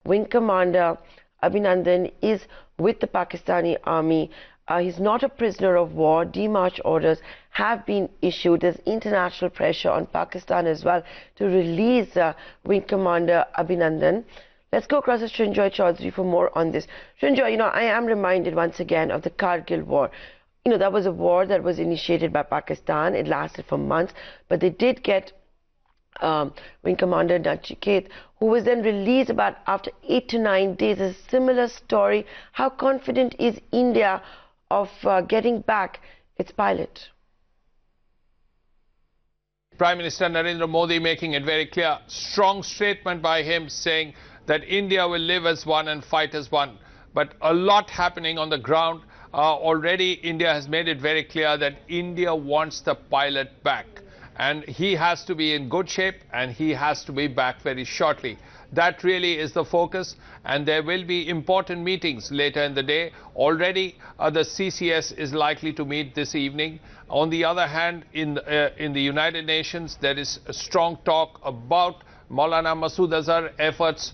Wing Commander Abhinandan is with the Pakistani army. He's not a prisoner of war. Demarch orders have been issued. There's international pressure on Pakistan as well to release Wing Commander Abhinandan. Let's go across to Srinjoy Chaudhary for more on this. Srinjoy, I am reminded once again of the Kargil war. That was a war that was initiated by Pakistan. It lasted for months, but they did get Wing Commander Nachiket, who was then released about after 8 to 9 days. A similar story. How confident is India of getting back its pilot? Prime Minister Narendra Modi making it very clear. Strong statement by him saying that India will live as one and fight as one. But a lot happening on the ground. Already India has made it very clear that India wants the pilot back. And he has to be in good shape and he has to be back very shortly. That really is the focus, and there will be important meetings later in the day. Already the CCS is likely to meet this evening. On the other hand, in the United Nations, there is a strong talk about Maulana Masood Azhar efforts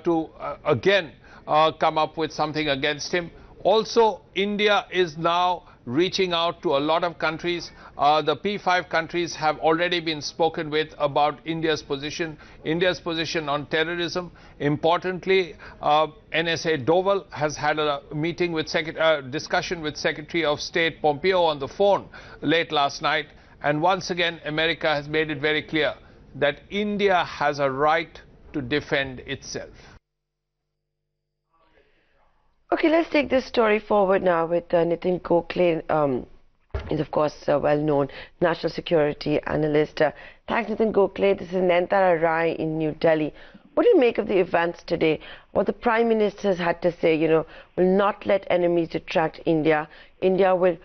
to again come up with something against him. Also, India is now reaching out to a lot of countries. The P5 countries have already been spoken with about India's position on terrorism. Importantly, NSA Doval has had a meeting with discussion with Secretary of State Pompeo on the phone late last night. And once again, America has made it very clear that India has a right to defend itself. Okay, let's take this story forward now with Nitin Gokhale. Is of course a well-known national security analyst. Thanks, Nitin Gokhale. This is Nentara Rai in New Delhi. What do you make of the events today? What the Prime Minister has had to say, will not let enemies detract India. India will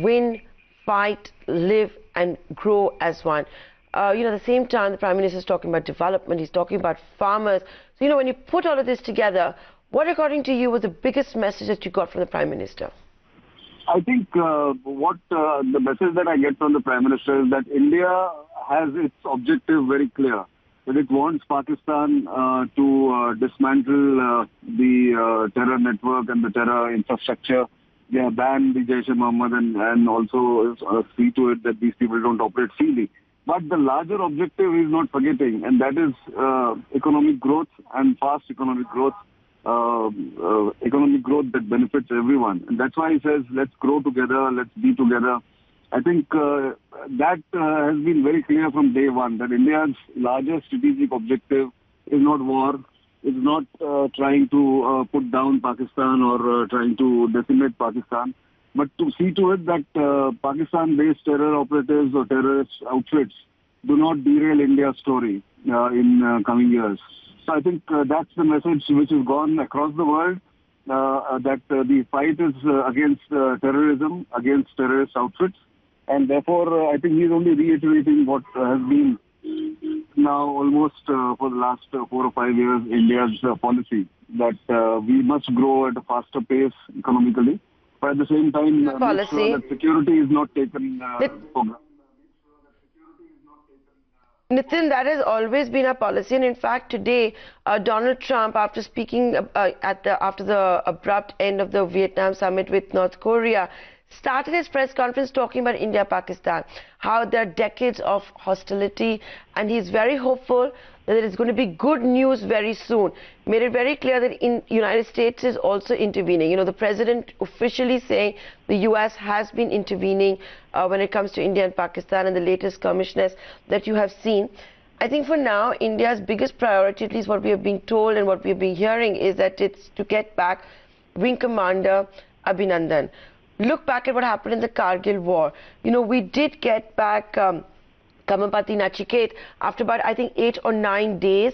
win, fight, live and grow as one. At the same time, the Prime Minister is talking about development. He's talking about farmers. So, when you put all of this together, what, according to you, was the biggest message that you got from the Prime Minister? I think the message that I get from the Prime Minister is that India has its objective very clear. That it wants Pakistan to dismantle the terror network and the terror infrastructure. They have banned the Jaish-e-Mohammed and also see to it that these people don't operate freely. But the larger objective is not forgetting, and that is economic growth and fast economic growth. Economic growth that benefits everyone. And that's why he says, let's grow together, let's be together. I think that has been very clear from day one, that India's largest strategic objective is not war, is not trying to put down Pakistan or trying to decimate Pakistan, but to see to it that Pakistan-based terror operatives or terrorist outfits do not derail India's story in coming years. So I think that's the message which has gone across the world, that the fight is against terrorism, against terrorist outfits. And therefore, I think he's only reiterating what has been now almost for the last 4 or 5 years India's policy, that we must grow at a faster pace economically. But at the same time, make sure that security is not taken for granted. Nitin, that has always been our policy, and in fact today Donald Trump, after speaking after the abrupt end of the Vietnam summit with North Korea, started his press conference talking about India-Pakistan, how there are decades of hostility, and he's very hopeful that there is going to be good news very soon. Made it very clear that the United States is also intervening. The president officially saying the US has been intervening when it comes to India and Pakistan, and the latest skirmishness that you have seen. I think for now, India's biggest priority, at least what we are being told and what we have been hearing, is that it's to get back Wing Commander Abhinandan. Look back at what happened in the Kargil war. We did get back Kamapati Nachiket after about, I think, 8 or 9 days.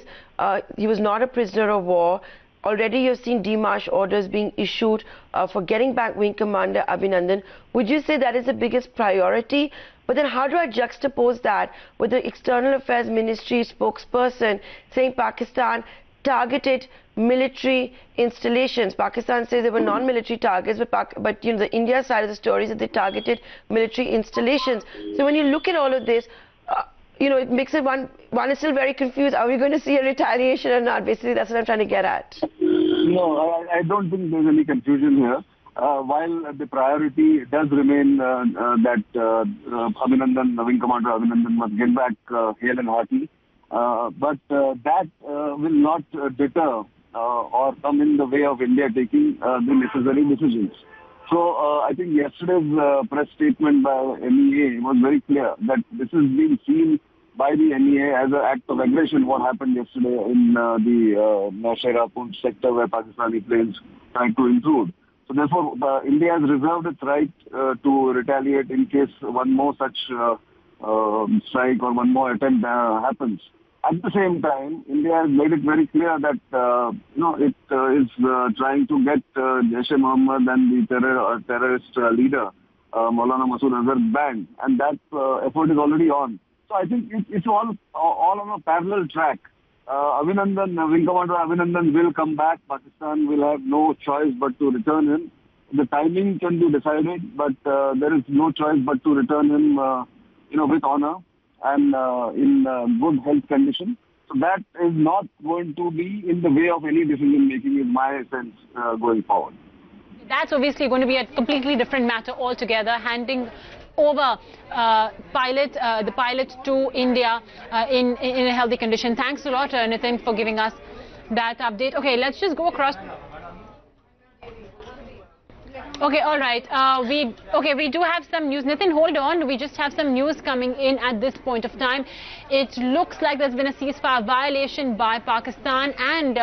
He was not a prisoner of war. Already you've seen demarch orders being issued for getting back Wing Commander Abhinandan. Would you say that is the biggest priority? But then how do I juxtapose that with the External Affairs Ministry spokesperson saying Pakistan targeted military installations? Pakistan says they were non-military targets, but the India side of the story is that they targeted military installations. So when you look at all of this, you know, it makes it one is still very confused. Are we going to see a retaliation or not? Basically, that's what I'm trying to get at. No, I don't think there's any confusion here. While the priority does remain that Abhinandan, Wing Commander Abhinandan must get back hale and hearty, but that will not deter or come in the way of India taking the necessary decisions. So I think yesterday's press statement by MEA was very clear that this is being seen by the MEA as an act of aggression, what happened yesterday in the Nowshera Poonch sector where Pakistani planes tried to intrude. So therefore, India has reserved its right to retaliate in case one more such strike or one more attempt happens. At the same time, India has made it very clear that it is trying to get Jaish-e-Mohammed and the terrorist leader Maulana Masood Azhar banned, and that effort is already on. So I think it's all on a parallel track. Abhinandan, Wing Commander Abhinandan will come back. Pakistan will have no choice but to return him. The timing can be decided, but there is no choice but to return him, with honor and in good health condition. So that is not going to be in the way of any decision making, is my sense going forward. That's obviously going to be a completely different matter altogether, handing over the pilot to India in a healthy condition. Thanks a lot, Nitin, for giving us that update. Okay, let's just go across. Okay, all right. We do have some news. Nitin, hold on. We just have some news coming in at this point of time. It looks like there's been a ceasefire violation by Pakistan, and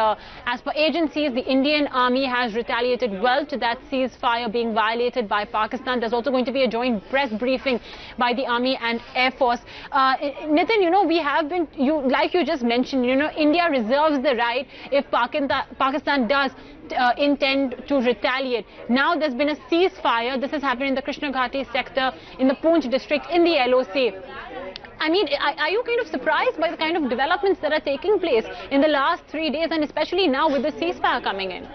as per agencies, the Indian Army has retaliated well to that ceasefire being violated by Pakistan. There's also going to be a joint press briefing by the Army and Air Force. Nitin, we have been, like you just mentioned, India reserves the right if Pakistan does intend to retaliate. Now there's been a ceasefire. This has happened in the Krishna Ghati sector in the Poonch district in the LOC. I mean, are you kind of surprised by the kind of developments that are taking place in the last 3 days, and especially now with the ceasefire coming in?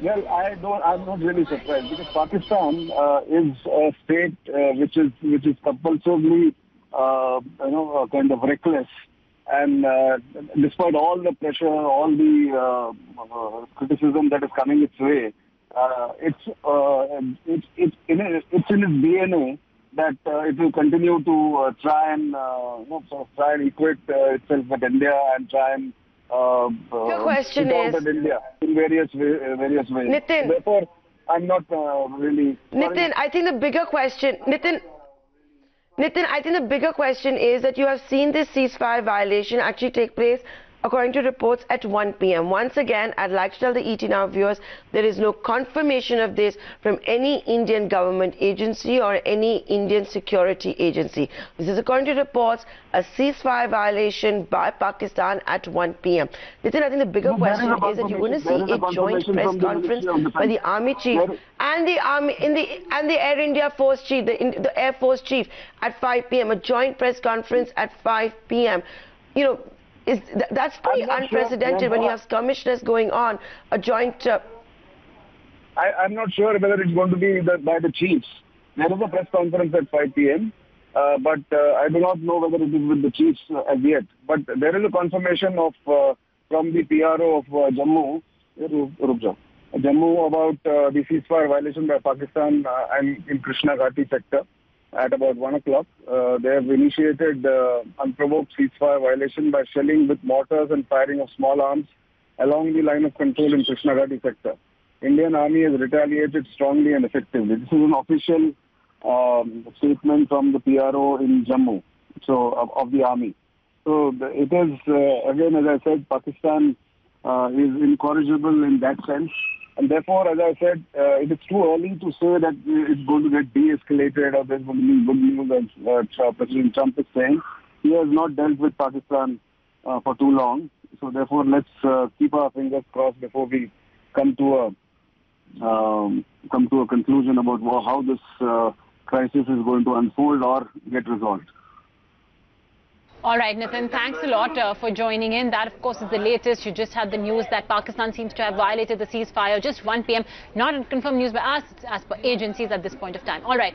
Well, I'm not really surprised, because Pakistan is a state which is compulsively kind of reckless. And despite all the pressure, all the criticism that is coming its way, it's in its DNA that it will continue to try and equate itself with India and try and your question is India in various ways. Nitin, therefore, I'm not really. Nitin, I think the bigger question, Nitin, I think the bigger question is that you have seen this ceasefire violation actually take place, according to reports, at 1 p.m. Once again, I'd like to tell the ET Now viewers, there is no confirmation of this from any Indian government agency or any Indian security agency. This is according to reports, a ceasefire violation by Pakistan at 1 p.m. Nitin, I think the bigger question is that you're going to see a joint press conference by the Army Chief and the Air India Force Chief, the Air Force Chief at 5 p.m. A joint press conference at 5 p.m. That's pretty unprecedented when you have skirmishness going on, a joint... I'm not sure whether it's going to be by the chiefs. There is a press conference at 5 p.m., but I do not know whether it is with the chiefs as yet. But there is a confirmation from the PRO of Jammu about the ceasefire violation by Pakistan and in Krishna Ghati sector. At about 1 o'clock, they have initiated unprovoked ceasefire violation by shelling with mortars and firing of small arms along the line of control in Krishna Ghati sector. Indian Army has retaliated strongly and effectively. This is an official statement from the PRO in Jammu, of the Army. So it is, again, as I said, Pakistan is incorrigible in that sense. And therefore, as I said, it is too early to say that it's going to get de-escalated or there's going to be good news, as President Trump is saying. He has not dealt with Pakistan for too long. So therefore, let's keep our fingers crossed before we come to a conclusion about how this crisis is going to unfold or get resolved. All right, Nitin, thanks a lot for joining in. That, of course, is the latest. You just had the news that Pakistan seems to have violated the ceasefire just 1 p.m. Not confirmed news by us, as per agencies at this point of time. All right.